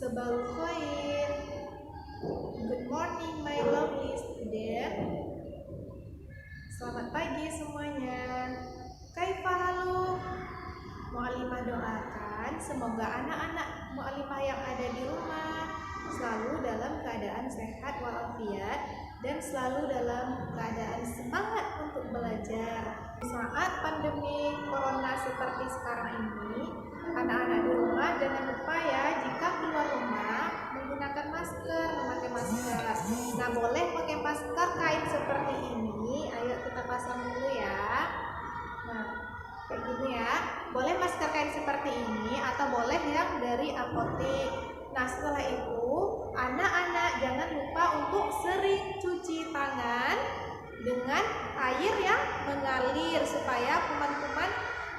Sabahul khair. Good morning my lovely student. Selamat pagi semuanya. Kaifa halu? Mu'alimah doakan semoga anak-anak mu'alimah yang ada di rumah selalu dalam keadaan sehat walafiat dan selalu dalam keadaan semangat untuk belajar. Saat pandemi corona seperti sekarang ini, anak-anak di rumah jangan lupa ya, jika keluar rumah menggunakan masker, memakai masker. Nah, boleh pakai masker kain seperti ini. Ayo kita pasang dulu ya. Nah, kayak gini ya. Boleh masker kain seperti ini atau boleh yang dari apotek. Nah, setelah itu anak-anak jangan lupa untuk sering cuci tangan dengan air yang mengalir supaya kuman-kuman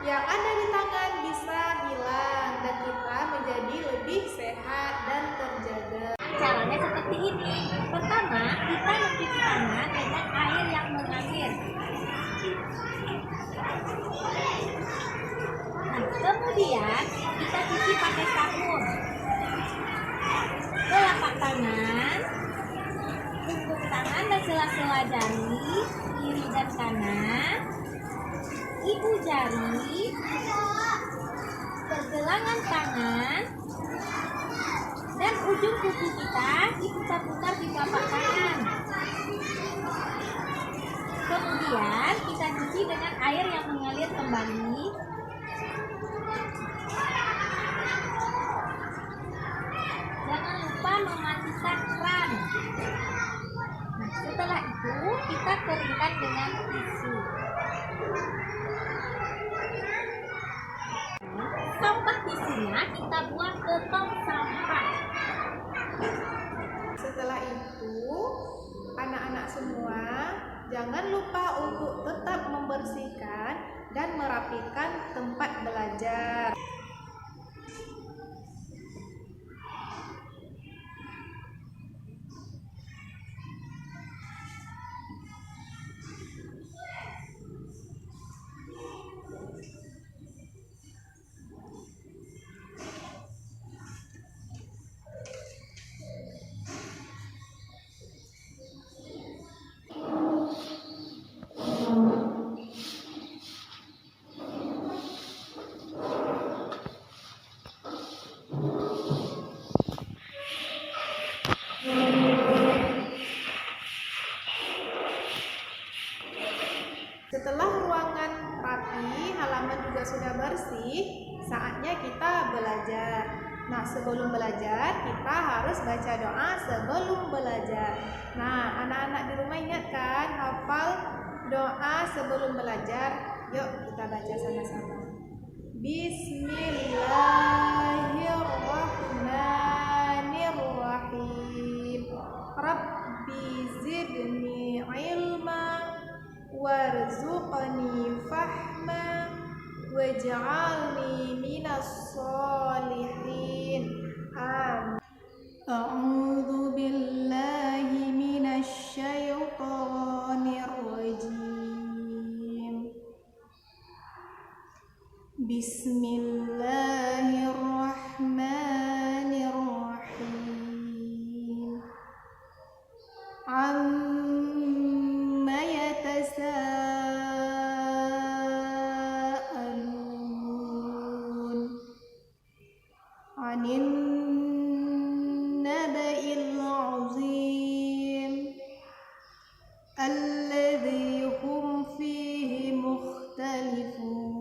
yang ada di tangan bisa hilang dan kita menjadi lebih sehat dan terjaga. Caranya seperti ini. Pertama, kita mencuci tangan dengan air yang mengalir. Nah, kemudian kita cuci pakai sabun. Telapak tangan, punggung tangan dan sela-sela jari, kiri dan kanan, ibu jari, pergelangan tangan, dan ujung kuku kita diputar-putar di telapak tangan. Kemudian kita cuci dengan air yang mengalir kembali. Jangan lupa mematikan keran. Nah, setelah itu kita keringkan dengan tisu. Sampah tisunya kita buang ke tong sampah. Setelah itu, anak-anak semua jangan lupa untuk tetap membersihkan dan merapikan tempat belajar. Setelah ruangan rapi, halaman juga sudah bersih, saatnya kita belajar. Nah, sebelum belajar, kita harus baca doa sebelum belajar. Nah, anak-anak di rumah ingat kan, hafal doa sebelum belajar? Yuk, kita baca sama-sama. Bismillahirrahmanirrahim. Rabbi zidni ilma warzuqni fahma waj'alni minas sholihin. Amin. A'udzu billahi minasy syaithanir rajim. Bismillahirrahmanirrahim. Amma yatasaalun 'anil naba'il 'azim alladzi hum fihi mukhtalifun.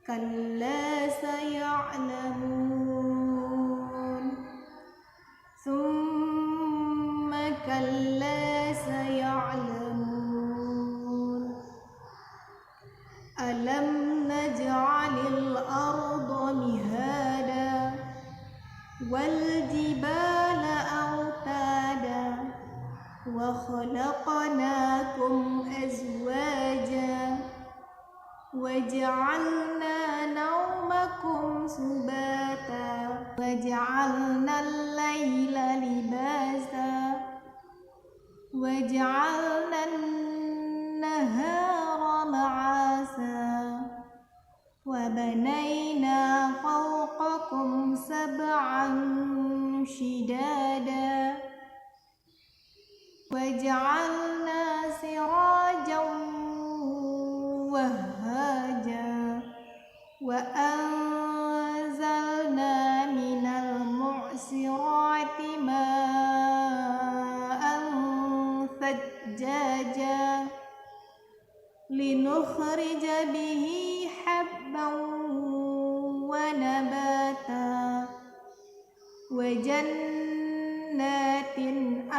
Kalla saya'lamun thumma kalla saya'lamun. Alam naj'alil arda mihada wal jibala autada wa khalaqnakum azwaja waj'alna naumakum subata waj'alna al-laila libasa waj'alna an-nahara ma'asa وبنينا فوقكم سبعا شدادا وجعلنا سراجا وهاجا وأنزلنا من المعصرات ماء ثجاجا لنخرج به حبا ونباتا وجنات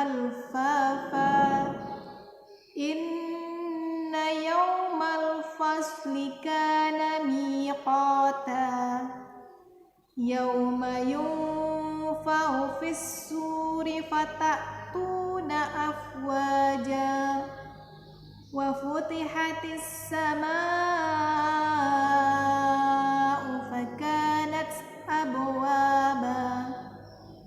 ألفافا إن يوم الفصل كان ميقاتا يوم ينفخ في الصور فتأتون أفواجا وفتحت السماء فكانت أبوابا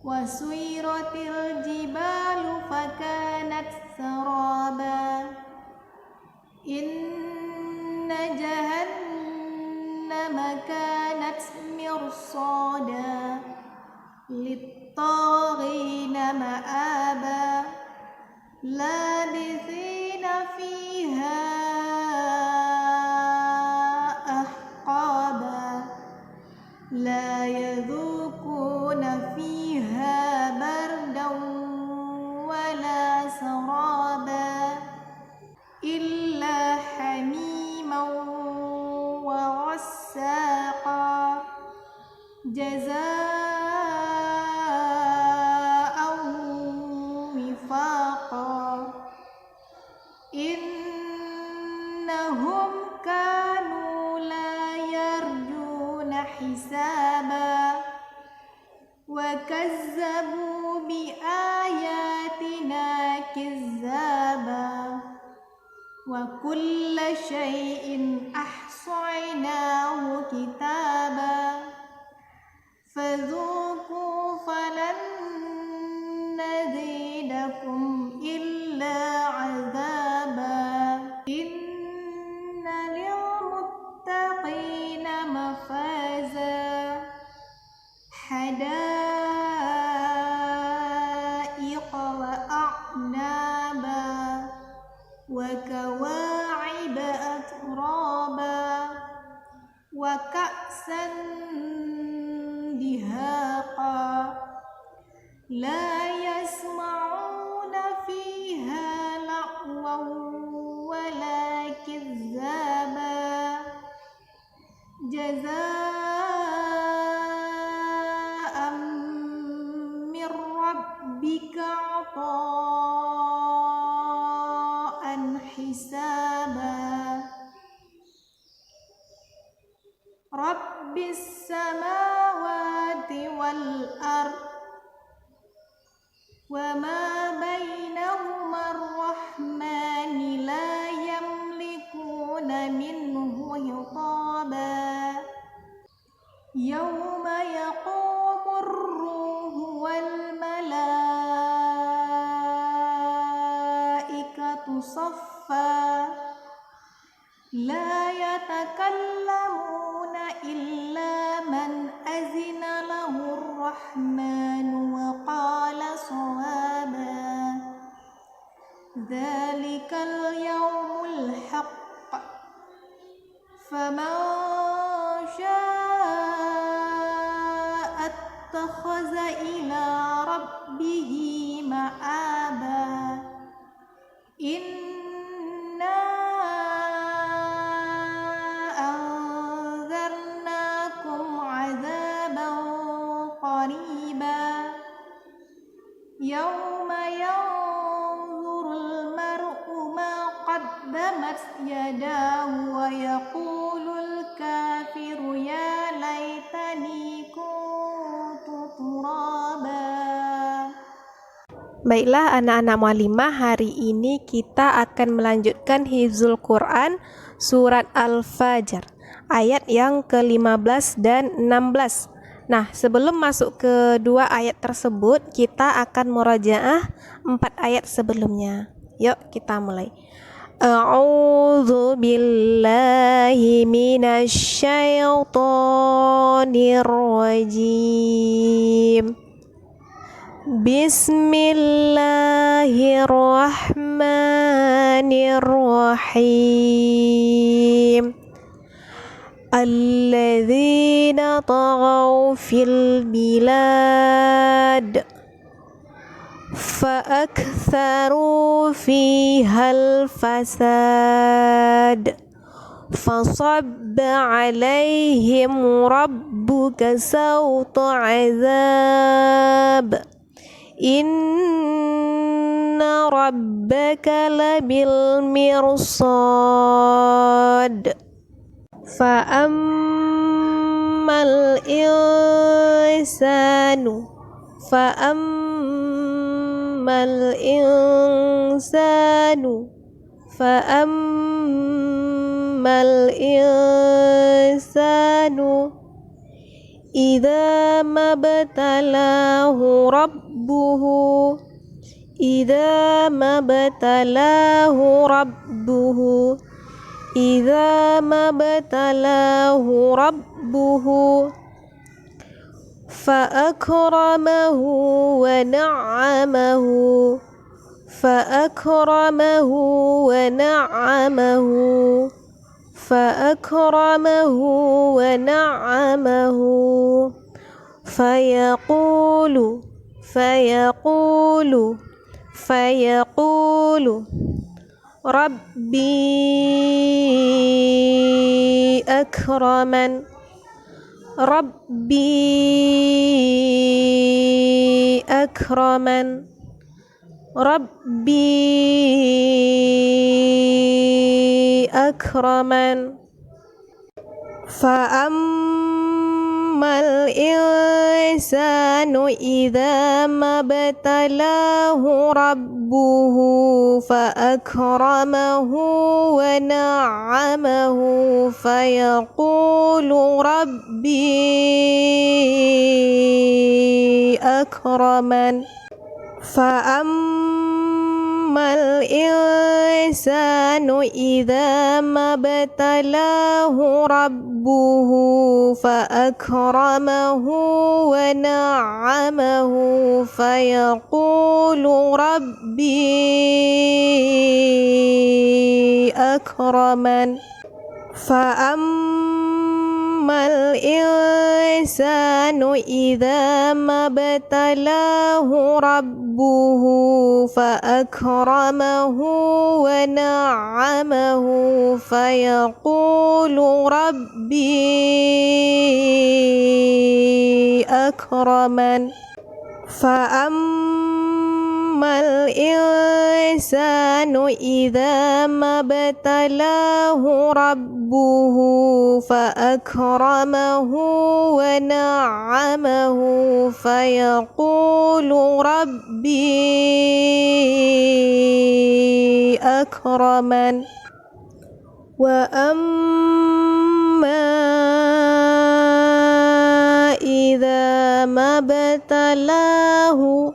وسيرت الجبال فكانت سرابا إن جهنم كانت مرصادا للطاغين مآبا لابثين فيها أحقابا لا يذوقون فيها بردا ولا سرابا إلا حميما وغساقا جزاء وفاقا إنهم كانوا لا يرجون حسابا وكذبوا بآياتنا كذابا وكل شيء أحصيناه كتابا فذوقوا فلن نزيدكم إلا عذابا إن للمتقين مفازا حدائق وأعنابا وكواعب أترابا وكأسا دهاقا لا يسمعون فيها لغوا ولا كذابا جزاء من ربك عطاء حسابا رب السماوات والأرض وما بينهما الرحمن لا يملكون منه خطابا يوم يقوم الروح والملائكة صفا لا يتكلمون إلا من أذن له الرحمن وقال صوابا ذلك اليوم الحق فمن شاء اتخذ إلى ربه مآبا إنا أنذرناكم عذابا قريبا يوم ينظر المرء ما قدمت يداه ويقول الكافر يا ليتني كنت ترابا. Baiklah anak-anak mualimah, hari ini kita akan melanjutkan hifzul Quran surat Al-Fajr ayat yang ke-15 dan 16. Nah, sebelum masuk ke dua ayat tersebut, kita akan murajaah 4 ayat sebelumnya. Yuk kita mulai. أعوذ بالله من الشيطان الرجيم. بسم الله الرحمن الرحيم. الذين طغوا في البلاد فأكثروا فيها الفساد فصب عليهم ربك سوط عذاب إن ربك لبالمرصاد. فأما الإنسان إذا ما ابتلاه ربه فأكرمه ونعمه فيقول ربي أكرمن. فأما الإنسان إذا ما ابتلاه ربه فأكرمه ونعمه فيقول ربي أكرمن. فأما الإنسان إذا ما ابتلاه ربه فأكرمه ونعمه فيقول ربي أكرمن. فأما الإنسان إذا ما ابتلاه ربه فأكرمه ونعمه فيقول ربي أكرمن. فأما الإنسان إذا ما ابتلاه ربه فأكرمه ونعمه فيقول ربي أكرمن. وأما إذا ما ابتلاه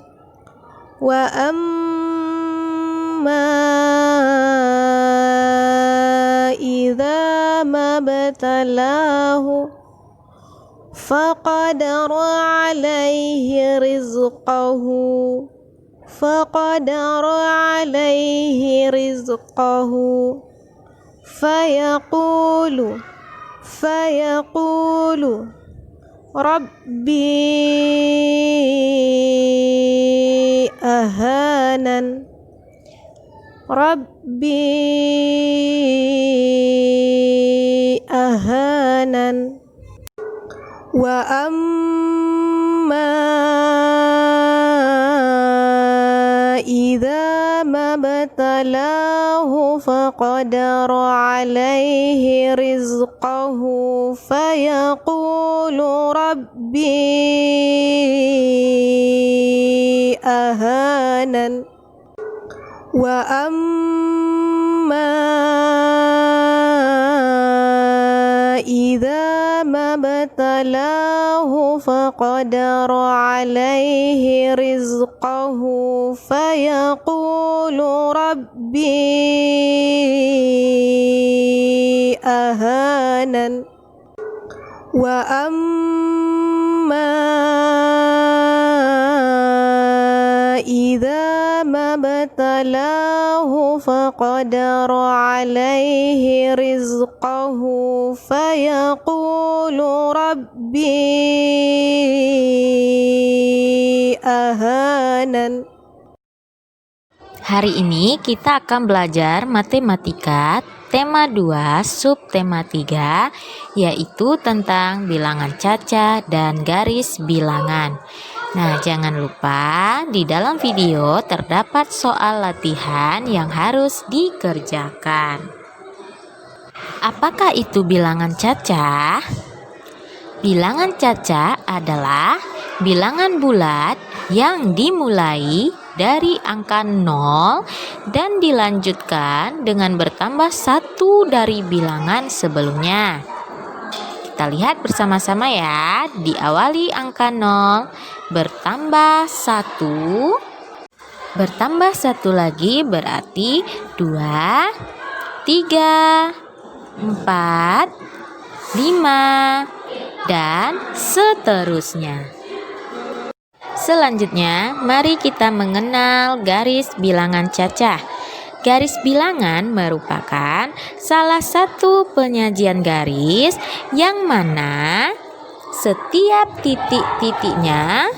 فقدر عليه رزقه فيقول ربي أهانن. وأما إذا ما ابتلاه فقدر عليه رزقه فيقول ربي أهانن. وأما إذا ما ابتلاه ابتلاه فقدر عليه رزقه فيقول ربي أهانن وأما إذا ما ابتلاه فقدر عليه رزقه فيقول ربي أهانن. Hari ini kita akan belajar matematika tema 2 subtema 3, yaitu tentang bilangan caca dan garis bilangan. Nah, jangan lupa di dalam video terdapat soal latihan yang harus dikerjakan. Apakah itu bilangan caca? Bilangan caca adalah bilangan bulat yang dimulai dari angka 0 dan dilanjutkan dengan bertambah 1 dari bilangan sebelumnya. Kita lihat bersama-sama ya. Diawali angka 0, bertambah 1, bertambah 1 lagi berarti 2, 3, 4, 5, dan seterusnya. Selanjutnya, mari kita mengenal garis bilangan cacah. Garis bilangan merupakan salah satu penyajian garis yang mana setiap titik-titiknya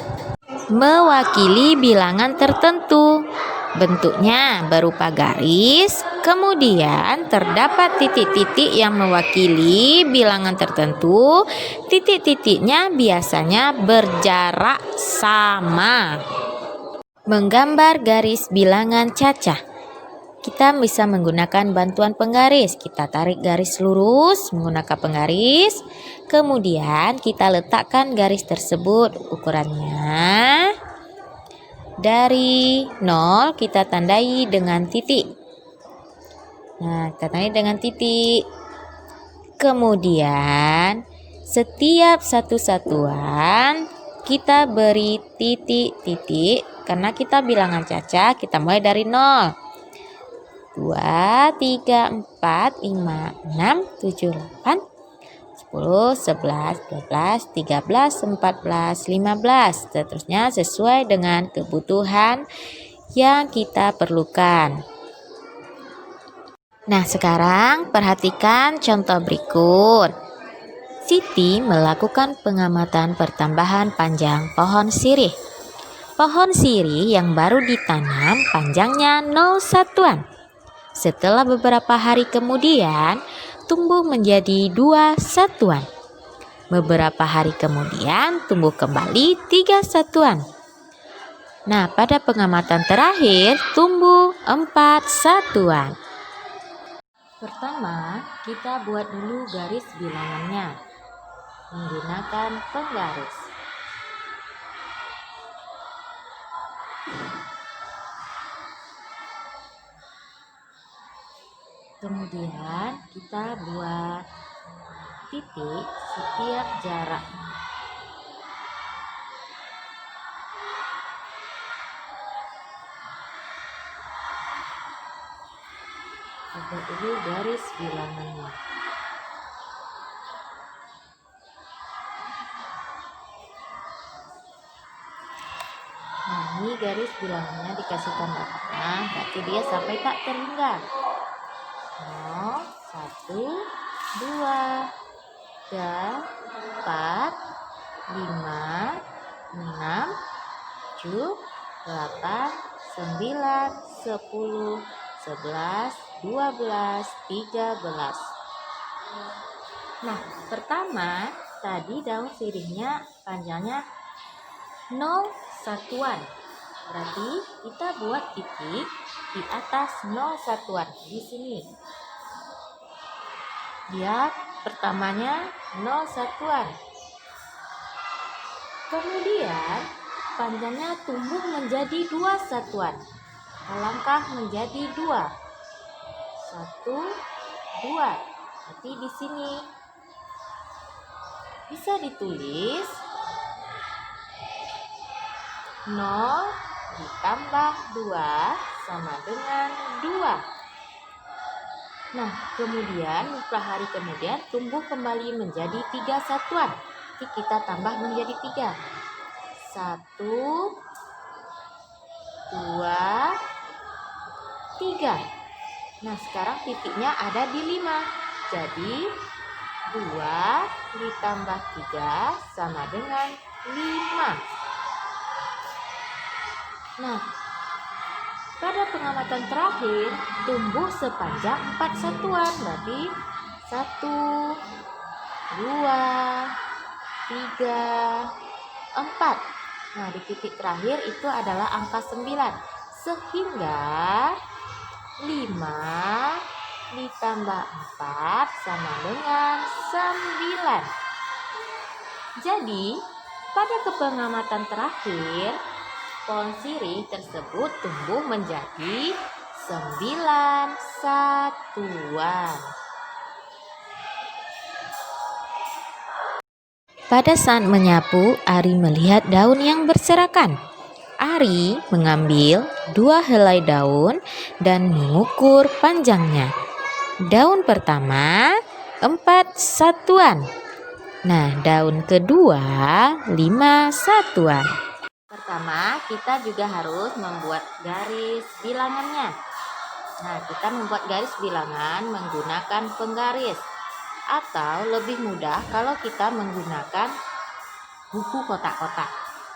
mewakili bilangan tertentu. Bentuknya berupa garis, kemudian terdapat titik-titik yang mewakili bilangan tertentu. Titik-titiknya biasanya berjarak sama. Menggambar garis bilangan cacah, kita bisa menggunakan bantuan penggaris. Kita tarik garis lurus menggunakan penggaris, kemudian kita letakkan garis tersebut ukurannya. Dari 0 kita tandai dengan titik. Nah, kita tandai dengan titik. Kemudian setiap satu satuan kita beri titik-titik. Karena kita bilangan cacah, kita mulai dari 0. 2, 3, 4, 5, 6, 7, 8, 10, 11, 12, 13, 14, 15. Seterusnya sesuai dengan kebutuhan yang kita perlukan. Nah, sekarang perhatikan contoh berikut. Siti melakukan pengamatan pertambahan panjang pohon sirih. Pohon sirih yang baru ditanam panjangnya 0 satuan. Setelah beberapa hari kemudian, tumbuh menjadi 2 satuan. Beberapa hari kemudian tumbuh kembali 3 satuan. Nah, pada pengamatan terakhir tumbuh 4 satuan. Pertama, kita buat dulu garis bilangannya menggunakan penggaris. Kemudian kita buat titik setiap jarak. Buat dulu garis bilangannya. Nah, ini garis bilangannya dikasih tanda panah, berarti dia sampai tak terhingga. 0, 1, 2, 3, 4, 5, 6, 7, 8, 9, 10, 11, 12, 13. Nah, pertama tadi daun sirihnya panjangnya 0 satuan. Berarti kita buat titik di atas 0 satuan di sini. Lihat, pertamanya 0 satuan. Kemudian panjangnya tumbuh menjadi 2 satuan. Melangkah menjadi 2. 1, 2. Berarti di sini. bisa ditulis 0 ditambah 2 sama dengan 2. Nah, kemudian beberapa hari kemudian tumbuh kembali menjadi 3 satuan. Nanti kita tambah menjadi 3. 1, 2, 3. Nah, sekarang titiknya ada di 5. Jadi 2 ditambah 3 sama dengan 5. Nah, pada pengamatan terakhir tumbuh sepanjang 4 satuan. Berarti 1, 2, 3, 4. Nah, di titik terakhir itu adalah angka 9. Sehingga 5 ditambah 4 sama dengan 9. Jadi, pada pengamatan terakhir, pohon sirih tersebut tumbuh menjadi 9 satuan. Pada saat menyapu, Ari melihat daun yang berserakan. Ari mengambil 2 helai daun dan mengukur panjangnya. Daun pertama 4 satuan. Nah, daun kedua 5 satuan. Pertama, kita juga harus membuat garis bilangannya. Nah, kita membuat garis bilangan menggunakan penggaris. Atau lebih mudah kalau kita menggunakan buku kotak-kotak.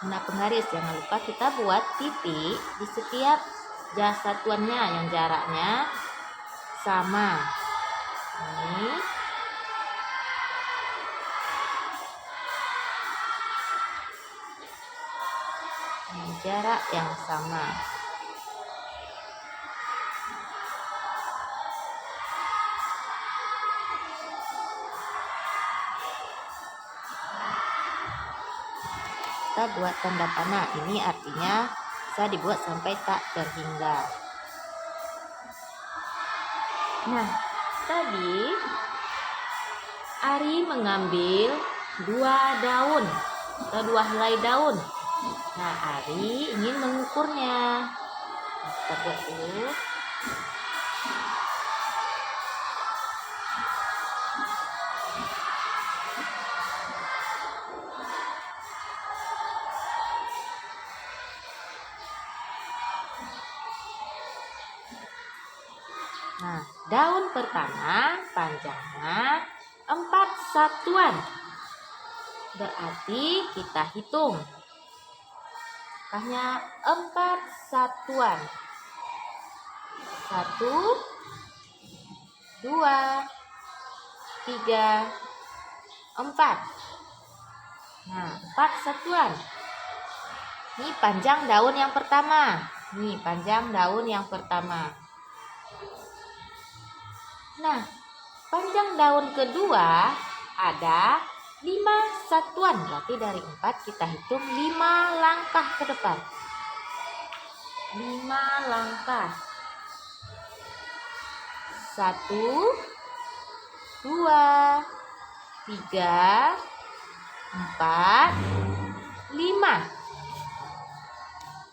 Nah, penggaris jangan lupa kita buat titik di setiap satuannya yang jaraknya sama. Ini jarak yang sama. Kita buat tanda panah. Ini artinya bisa dibuat sampai tak terhingga. Nah, tadi Ari mengambil 2 daun atau 2 helai daun. Nah, Ari ingin mengukurnya. Kita buat dulu. Nah, daun pertama panjangnya 4 satuan. Berarti kita hitung. Hanya 4 satuan. 1, 2, 3, 4. Nah, 4 satuan. Ini panjang daun yang pertama. Nih, panjang daun yang pertama. Nah, panjang daun kedua ada 5 satuan. Berarti dari 4 kita hitung 5 langkah ke depan. 5 langkah. 1, 2, 3, 4, 5.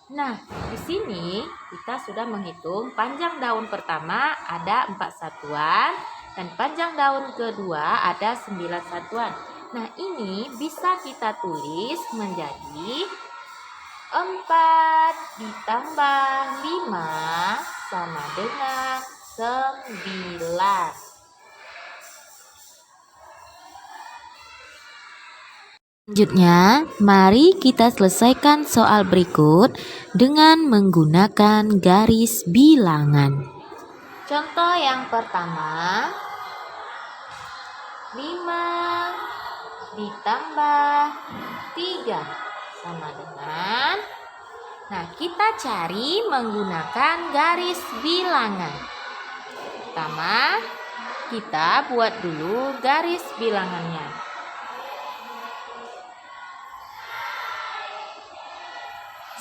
Nah, di sini kita sudah menghitung panjang daun pertama ada 4 satuan dan panjang daun kedua ada 9 satuan. Nah, ini bisa kita tulis menjadi 4 ditambah 5 sama dengan 9. Selanjutnya, mari kita selesaikan soal berikut dengan menggunakan garis bilangan. Contoh yang pertama, 5 ditambah 3 sama dengan. Nah, kita cari menggunakan garis bilangan. Pertama, kita buat dulu garis bilangannya.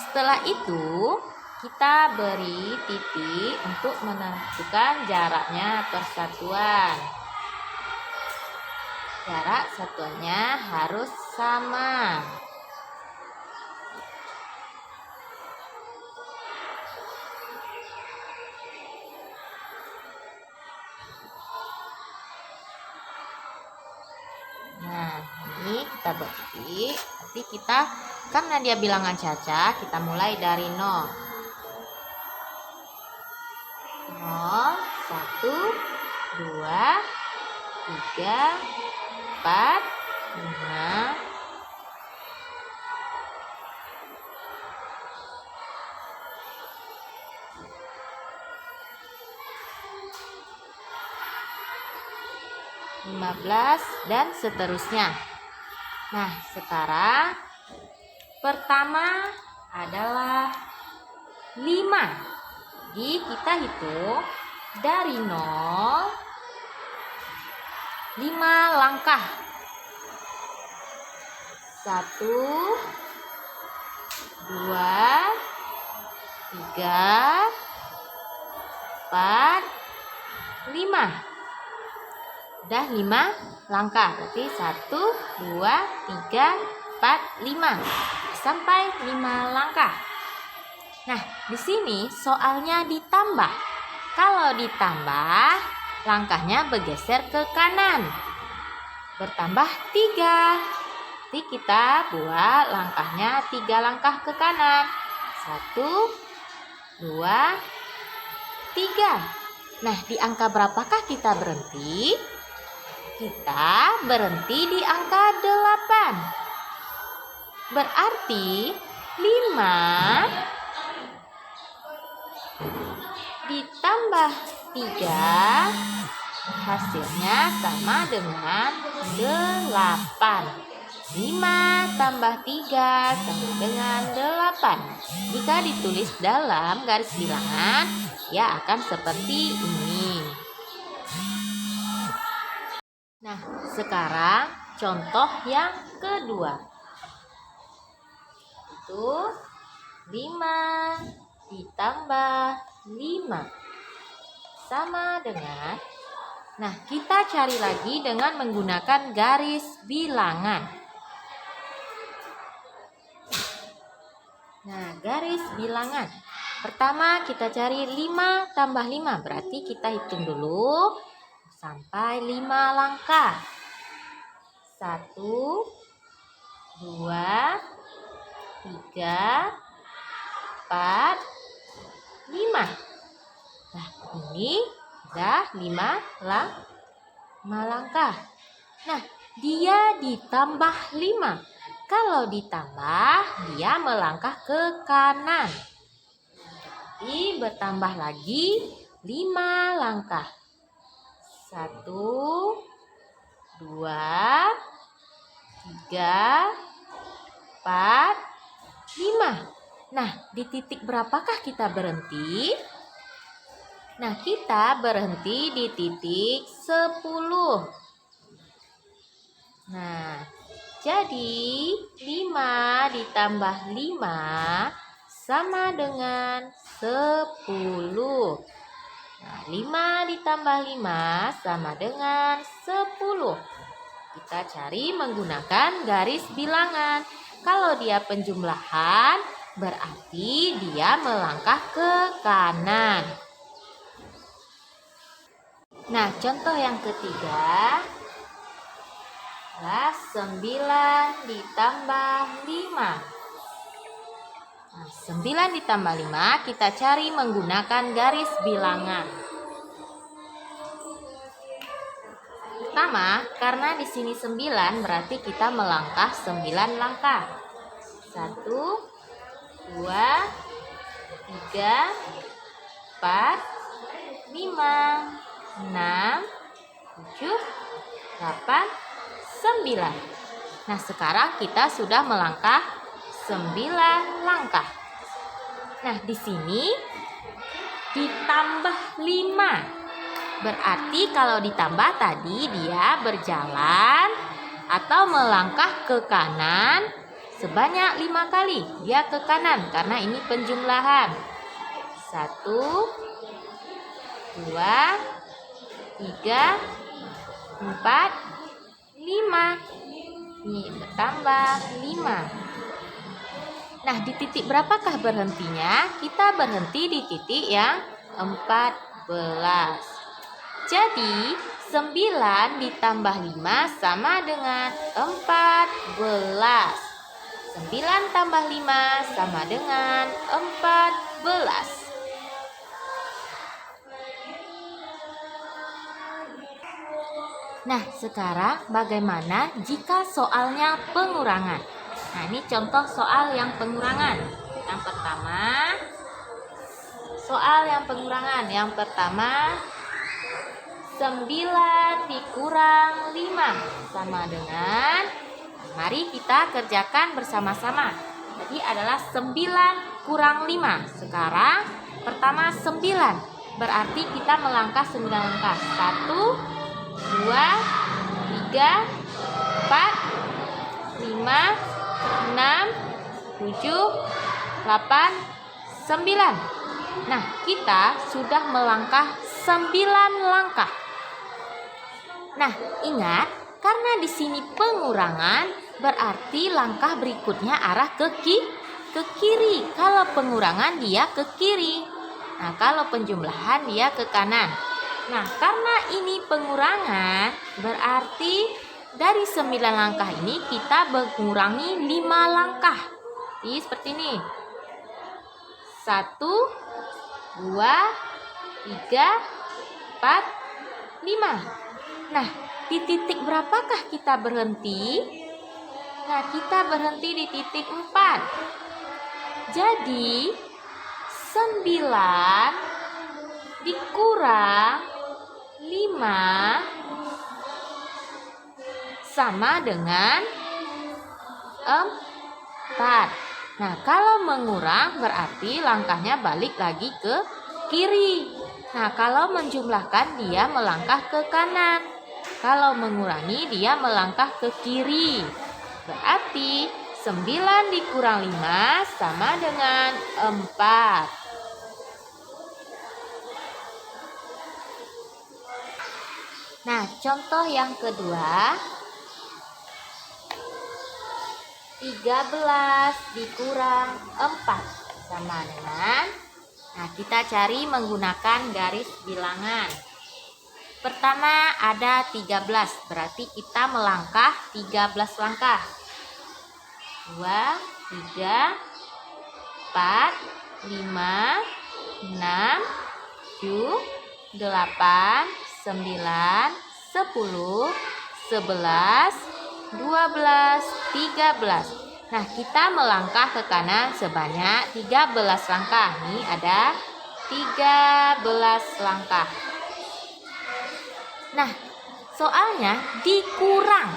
Setelah itu, kita beri titik untuk menentukan jaraknya persatuan. Jarak satuannya harus sama. Nah, ini kita buat titik. Nanti kita, karena dia bilangan caca, kita mulai dari 0. 0, 1, 2, 3, 4, 5, 15 dan seterusnya. Nah, sekarang pertama adalah 5. Jadi kita hitung dari 0 5 langkah. 1, 2, 3, 4, 5. Udah 5 langkah. Berarti 1, 2, 3, 4, 5. Sampai 5 langkah. Nah, di sini soalnya ditambah. Kalau ditambah, langkahnya bergeser ke kanan. Bertambah 3. Jadi kita buat langkahnya 3 langkah ke kanan. 1, 2, 3. Nah, di angka berapakah kita berhenti? Kita berhenti di angka 8. Berarti 5 ditambah 3 hasilnya sama dengan 8. 5 tambah 3 sama dengan 8. Jika ditulis dalam garis bilangan, ya akan seperti ini. Nah, sekarang contoh yang kedua. Itu 5 ditambah 5 sama dengan, nah kita cari lagi dengan menggunakan garis bilangan. Nah, garis bilangan pertama kita cari 5 tambah 5, berarti kita hitung dulu sampai 5 langkah. 1, 2, 3, 4, 5. Nah, ini sudah 5 langkah. Nah, dia ditambah 5. Kalau ditambah, dia melangkah ke kanan. Jadi bertambah lagi 5 langkah. 1, 2, 3, 4, 5. Nah, di titik berapakah kita berhenti? Nah, kita berhenti di titik 10. Nah, jadi 5 ditambah 5 sama dengan 10. Nah, 5 ditambah 5 sama dengan 10. Kita cari menggunakan garis bilangan. Kalau dia penjumlahan, berarti dia melangkah ke kanan. Nah, contoh yang ketiga adalah 9 ditambah 5. Nah, 9 ditambah 5 kita cari menggunakan garis bilangan. Pertama, karena di sini 9 berarti kita melangkah 9 langkah. 1, 2, 3, 4, 5, 6, 7, 8, 9. Nah, sekarang kita sudah melangkah 9 langkah. Nah, di sini ditambah 5. Berarti kalau ditambah tadi dia berjalan atau melangkah ke kanan sebanyak 5 kali. Dia ke kanan karena ini penjumlahan. 1, 2, 3, 4, 5. 5. Nih, bertambah 5. Nah, di titik berapakah berhentinya? Kita berhenti di titik yang 14. Jadi, 9 ditambah 5 sama dengan 14. 9 tambah 5 sama dengan 14. Nah, sekarang bagaimana jika soalnya pengurangan? Nah, ini contoh soal yang pengurangan. Yang pertama, soal yang pengurangan. Yang pertama, 9 dikurang 5 sama dengan, mari kita kerjakan bersama-sama. Jadi adalah 9 kurang 5. Sekarang pertama 9, berarti kita melangkah 9 langkah. 1, 2, 3, 4, 5, 6, 7, 8, 9. Nah, kita sudah melangkah 9 langkah. Nah, ingat, karena di sini pengurangan, berarti langkah berikutnya arah ke kiri. Kalau pengurangan dia ke kiri. Nah, kalau penjumlahan dia ke kanan. Nah, karena ini pengurangan, berarti dari 9 langkah ini kita mengurangi 5 langkah. Jadi seperti ini. 1, 2, 3, 4, 5. Nah, di titik berapakah kita berhenti? Nah, kita berhenti di titik 4. Jadi, 9 dikurang 5 sama dengan 4. Nah, kalau mengurang berarti langkahnya balik lagi ke kiri. Nah, kalau menjumlahkan dia melangkah ke kanan. Kalau mengurangi dia melangkah ke kiri. Berarti 9 dikurang 5 sama dengan 4. Nah, contoh yang kedua, 13 dikurang 4 sama dengan, nah kita cari menggunakan garis bilangan. Pertama ada 13, berarti kita melangkah 13 langkah. 2, 3, 4, 5, 6, 7, 8, 9, 10, 11, 12, 13. Nah, kita melangkah ke kanan sebanyak 13 langkah. Nih ada 13 langkah. Nah, soalnya dikurang.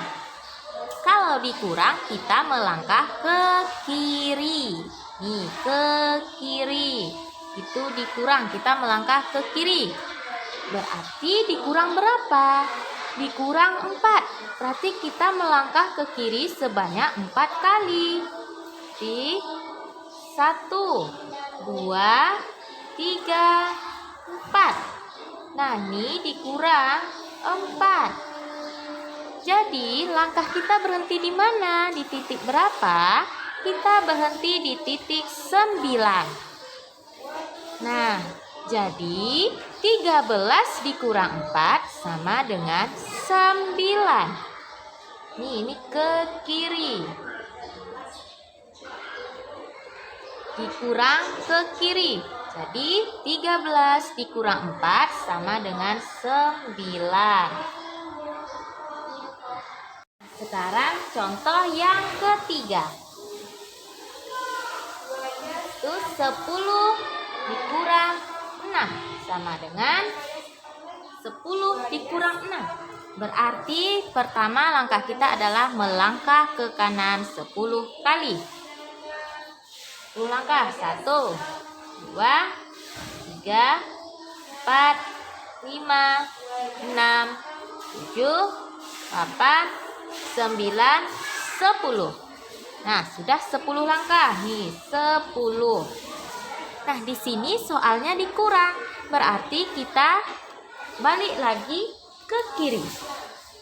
Kalau dikurang kita melangkah ke kiri. Nih, ke kiri. Itu dikurang, kita melangkah ke kiri. Berarti dikurang berapa? Dikurang 4. Berarti kita melangkah ke kiri sebanyak 4 kali. 1, 2, 3, 4. Nah, ini dikurang 4. Jadi, langkah kita berhenti di mana? Di titik berapa? Kita berhenti di titik 9. Nah, jadi 13 dikurang 4 sama dengan 9. Ini ke kiri. Dikurang ke kiri. Jadi 13 dikurang 4 sama dengan 9. Sekarang contoh yang ketiga. Itu 10 dikurang 6 sama dengan 10 dikurang 6. Berarti pertama langkah kita adalah melangkah ke kanan 10 kali. 10 langkah. 1, 2, 3, 4, 5, 6, 7, 8, 9, 10. Nah, sudah 10 langkah. Nih, 10. Nah, di sini soalnya dikurang. Berarti kita balik lagi ke kiri.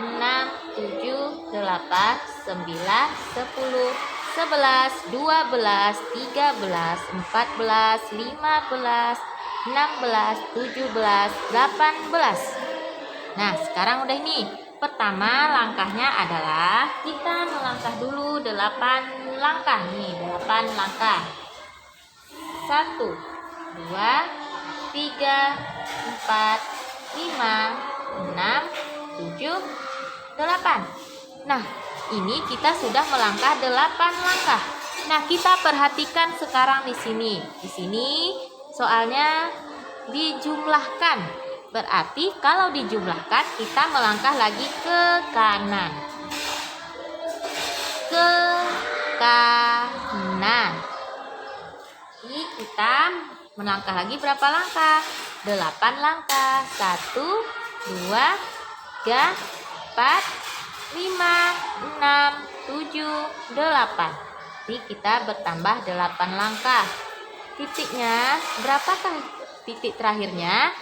6, 7, 8, 9, 10, 11, 12, 13, 14, 15, 16, 17, 18. Nah, sekarang udah ini. Pertama langkahnya adalah kita melangkah dulu 8 langkah nih, 8 langkah. 1, 2, 3, 4, 5, 6, 7, 8. Nah, ini kita sudah melangkah 8 langkah. Nah, kita perhatikan sekarang di sini. Di sini soalnya dijumlahkan. Berarti kalau dijumlahkan kita melangkah lagi ke kanan. Ke kanan. Jadi kita melangkah lagi berapa langkah? 8 langkah. 1, 2, 3, 4, 5, 6, 7, 8. Jadi kita bertambah 8 langkah. Titiknya berapakah titik terakhirnya?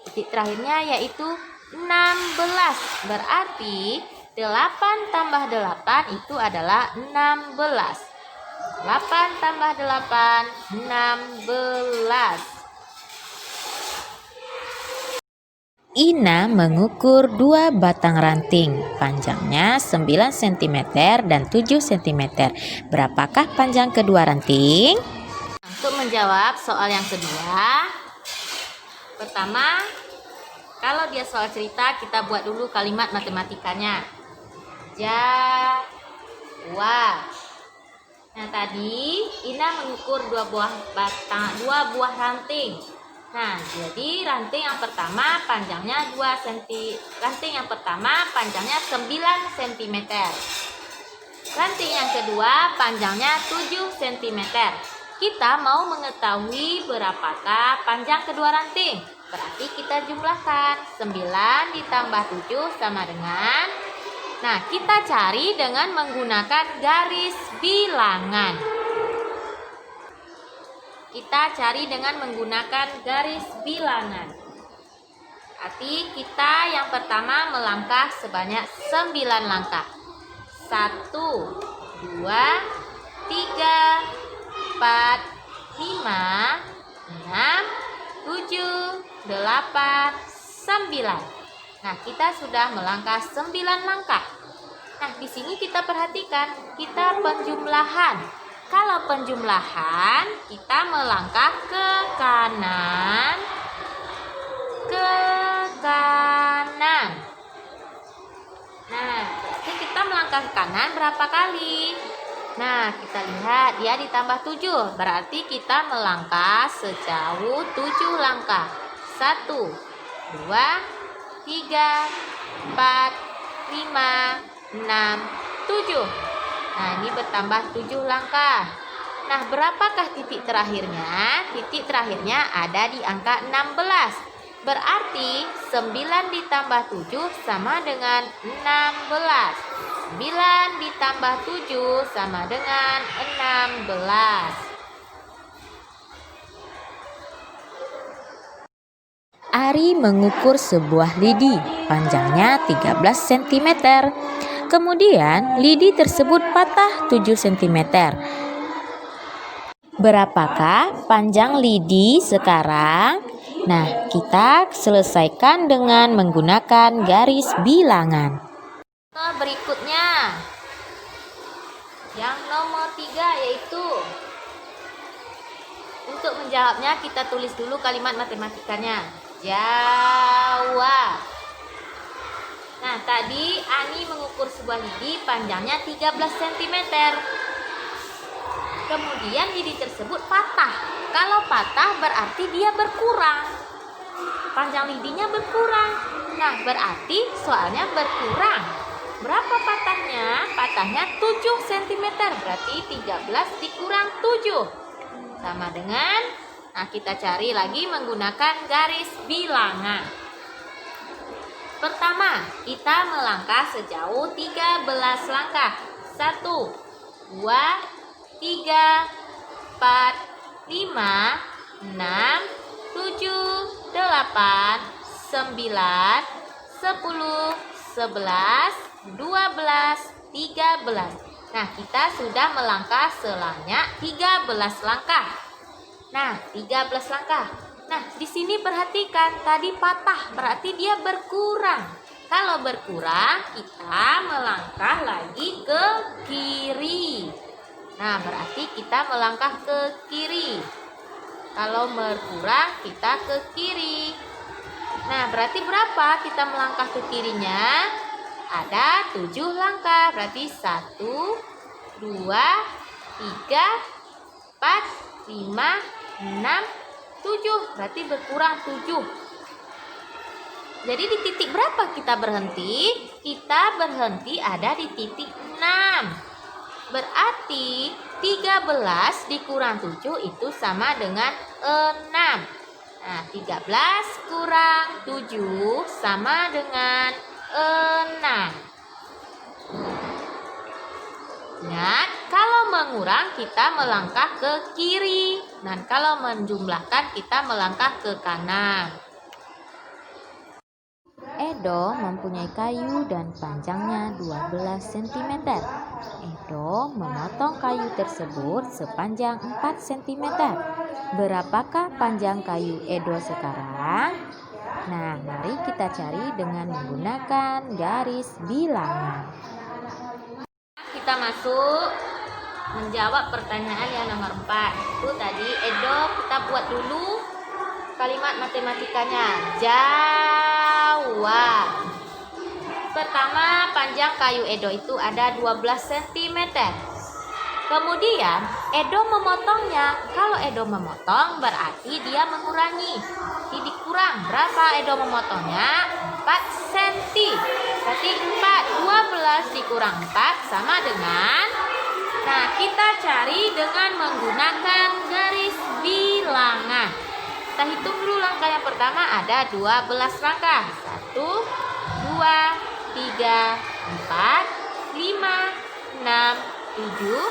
Titik terakhirnya yaitu 16. Berarti 8 tambah 8 itu adalah 16. 8 tambah 8, 16. Ina mengukur 2 batang ranting, panjangnya 9 cm dan 7 cm. Berapakah panjang kedua ranting? Untuk menjawab soal yang kedua, pertama, kalau dia soal cerita, kita buat dulu kalimat matematikanya. Jawab. Nah, tadi Ina mengukur 2 buah ranting. Nah, jadi ranting yang pertama panjangnya 2 cm. Ranting yang pertama panjangnya 9 cm. Ranting yang kedua panjangnya 7 cm. Kita mau mengetahui berapakah panjang kedua ranting. Berarti kita jumlahkan 9 ditambah 7 sama dengan. Nah, kita cari dengan menggunakan garis bilangan. Kita cari dengan menggunakan garis bilangan. Berarti kita yang pertama melangkah sebanyak 9 langkah. 1, 2, 3, 4, 5, 6, 7, 8, 9. Nah, kita sudah melangkah 9 langkah. Nah, di sini kita perhatikan, kita penjumlahan. Kalau penjumlahan, kita melangkah ke kanan, ke kanan. Nah, berarti kita melangkah ke kanan berapa kali? Nah, kita lihat dia ditambah 7. Berarti kita melangkah sejauh 7 langkah. 1, 2, 3, 4, 5, 6, 7. Nah, ini bertambah 7 langkah. Nah, berapakah titik terakhirnya? Titik terakhirnya ada di angka 16. Berarti 9 ditambah 7 sama dengan 16. 9 ditambah 7 sama dengan 16. Ari mengukur sebuah lidi, panjangnya 13 cm. Kemudian lidi tersebut patah 7 cm. Berapakah panjang lidi sekarang? Nah, kita selesaikan dengan menggunakan garis bilangan. Berikutnya, yang nomor 3 yaitu, untuk menjawabnya kita tulis dulu kalimat matematikanya. Jawab. Nah, tadi Ani mengukur sebuah lidi panjangnya 13 cm. Kemudian lidi tersebut patah. Kalau patah berarti dia berkurang. Panjang lidinya berkurang. Nah, berarti soalnya berkurang. Berapa patahnya? Patahnya 7 cm. Berarti 13 dikurang 7. Sama dengan, nah, kita cari lagi menggunakan garis bilangan. Pertama, kita melangkah sejauh 13 langkah. 1, 2, 3, 4, 5, 6, 7, 8, 9, 10, 11, 12, 13. Nah, kita sudah melangkah sebanyak 13 langkah. Nah, 13 langkah. Nah, di sini perhatikan, tadi patah, berarti dia berkurang. Kalau berkurang, kita melangkah lagi ke kiri. Nah, berarti kita melangkah ke kiri. Kalau berkurang, kita ke kiri. Nah, berarti berapa kita melangkah ke kirinya? Ada 7 langkah. Berarti 1, 2, 3, 4, 5, 6, 7. Berarti berkurang 7. Jadi di titik berapa kita berhenti? Kita berhenti ada di titik 6. Berarti 13 dikurang 7 itu sama dengan 6. Nah, 13 kurang 7 sama dengan 6. Ingat, kalau mengurang kita melangkah ke kiri, dan kalau menjumlahkan kita melangkah ke kanan. Edo mempunyai kayu dan panjangnya 12 cm. Edo memotong kayu tersebut sepanjang 4 cm. Berapakah panjang kayu Edo sekarang? Nah, mari kita cari dengan menggunakan garis bilangan. Kita masuk menjawab pertanyaan yang nomor 4. Itu tadi Edo, kita buat dulu kalimat matematikanya. Jawab. Pertama, panjang kayu Edo itu ada 12 cm. Kemudian Edo memotongnya. Kalau Edo memotong berarti dia mengurangi. Jadi dikurang. Berapa Edo memotongnya? 4 cm. Berarti 12 dikurang 4 sama dengan, nah, kita cari dengan menggunakan garis bilangan. Kita hitung dulu langkah yang pertama ada 12 langkah. 1, 2, 3, 4, 5, 6, 7,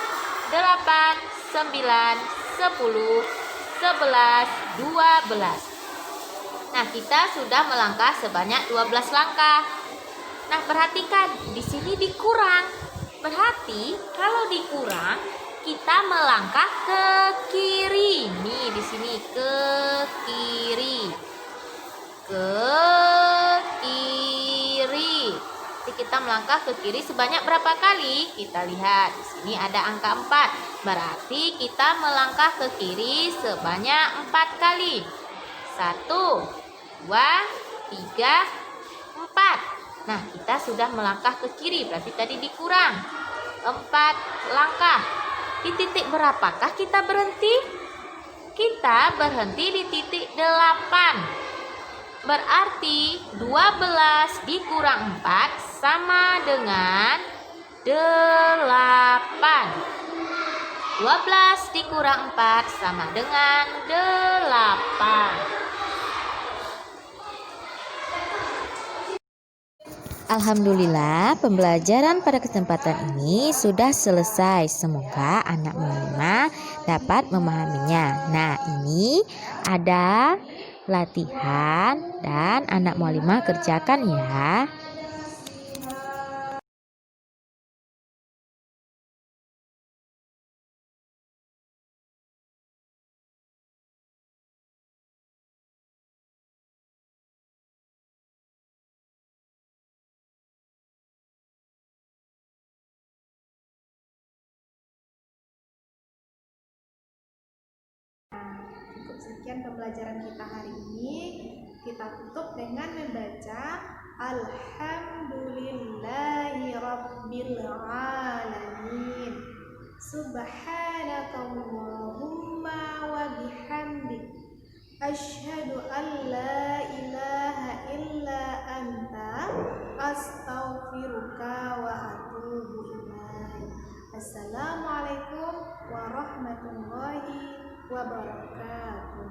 8, 9, 10, 11, 12. Nah, kita sudah melangkah sebanyak 12 langkah. Nah, perhatikan, di sini dikurang. Berarti kalau dikurang, kita melangkah ke kiri. Nih, di sini ke kiri. Ke kiri. Jadi kita melangkah ke kiri sebanyak berapa kali? Kita lihat, di sini ada angka 4. Berarti kita melangkah ke kiri sebanyak 4 kali. 1, 2, 3, 4. Nah, kita sudah melangkah ke kiri, berarti tadi dikurang 4 langkah. Di titik berapakah kita berhenti? Kita berhenti di titik 8. Berarti 12 dikurang 4 sama dengan 8. 12 dikurang 4 sama dengan 8. Alhamdulillah, pembelajaran pada kesempatan ini sudah selesai. Semoga anak muallimah dapat memahaminya. Nah, ini ada latihan dan anak muallimah kerjakan ya. Cukup sekian pembelajaran kita hari ini. Kita tutup dengan membaca Alhamdulillahi Rabbil Alamin. Subhanakallahumma wa bihamdik, asyhadu an la ilaha illa anta, astaghfiruka wa atubu ilaik. Assalamualaikum warahmatullahi wabarakatuh.